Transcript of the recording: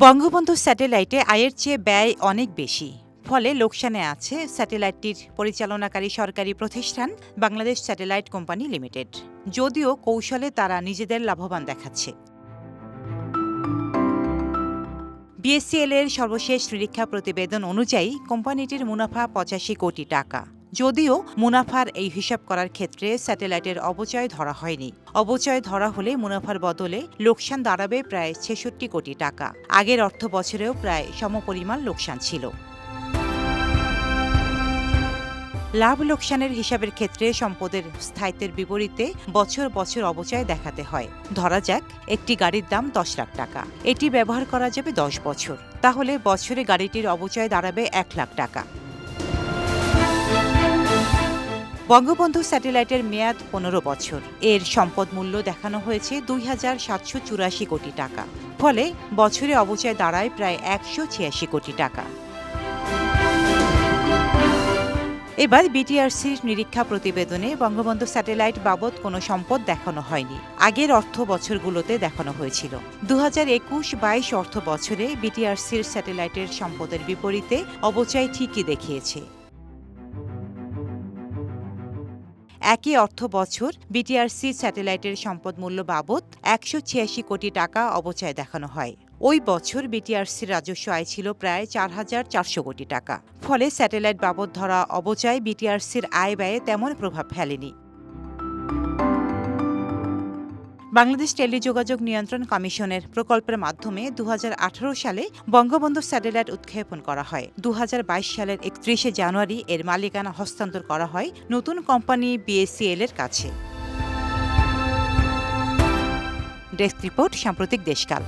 বঙ্গবন্ধু স্যাটেলাইটে আয়ের চেয়ে ব্যয় অনেক বেশি। ফলে লোকসানে আছে স্যাটেলাইটটির পরিচালনাকারী সরকারি প্রতিষ্ঠান বাংলাদেশ স্যাটেলাইট কোম্পানি লিমিটেড। যদিও কৌশলে তারা নিজেদের লাভবান দেখাচ্ছে। বিএসসিএল এর সর্বশেষ নিরীক্ষা প্রতিবেদন অনুযায়ী কোম্পানিটির মুনাফা ৮৫ কোটি টাকা। যদিও মুনাফার এই হিসাব করার ক্ষেত্রে স্যাটেলাইটের অপচয় ধরা হয়নি। অপচয় ধরা হলে মুনাফার বদলে লোকসান দাঁড়াবে প্রায় ৬৬ কোটি টাকা। আগের অর্থ বছরেও প্রায় সমপরিমাণ লোকসান ছিল। লাভ লোকসানের হিসাবের ক্ষেত্রে সম্পদের স্থায়িত্বের বিপরীতে বছর বছর অপচয় দেখাতে হয়। ধরা যাক একটি গাড়ির দাম ১০ লাখ টাকা। এটি ব্যবহার করা যাবে ১০ বছর। তাহলে বছরে গাড়িটির অপচয় দাঁড়াবে ১ লাখ টাকা। বঙ্গবন্ধু স্যাটেলাইটের মেয়াদ ১৫ বছর। এর সম্পদ মূল্য দেখানো হয়েছে ২,৭৮৪ কোটি টাকা। ফলে বছরে অপচয় দাঁড়ায় প্রায় ১৮৬ কোটি টাকা। এবার বিটিআরসির নিরীক্ষা প্রতিবেদনে বঙ্গবন্ধু স্যাটেলাইট বাবদ কোনো সম্পদ দেখানো হয়নি। আগের অর্থ বছরগুলোতে দেখানো হয়েছিল। ২০২১-২২ অর্থ বছরে বিটিআরসির স্যাটেলাইটের সম্পদের বিপরীতে অপচয় ঠিকই দেখিয়েছে। একই অর্থ বছর বিটিআরসি স্যাটেলাইটের সম্পদ মূল্য বাবদ ১৮৬ কোটি টাকা অপচয় দেখানো হয়। ওই বছর বিটিআরসির রাজস্ব আয় ছিল প্রায় ৪,৪০০ কোটি টাকা। ফলে স্যাটেলাইট বাবদ ধরা অপচয় বিটিআরসির আয় ব্যয়ে তেমন প্রভাব ফেলেনি। বাংলাদেশ টেলিযোগাযোগ নিয়ন্ত্রণ কমিশনের প্রকল্পের মাধ্যমে ২০১৮ সালে বঙ্গবন্ধু স্যাটেলাইট উৎক্ষেপণ করা হয়। ২০২২ সালের ৩১ জানুয়ারি এর মালিকানা হস্তান্তর করা হয় নতুন কোম্পানি বিএসসিএল এর কাছে। ডেস্ক রিপোর্ট, সাম্প্রতিক দেশকাল।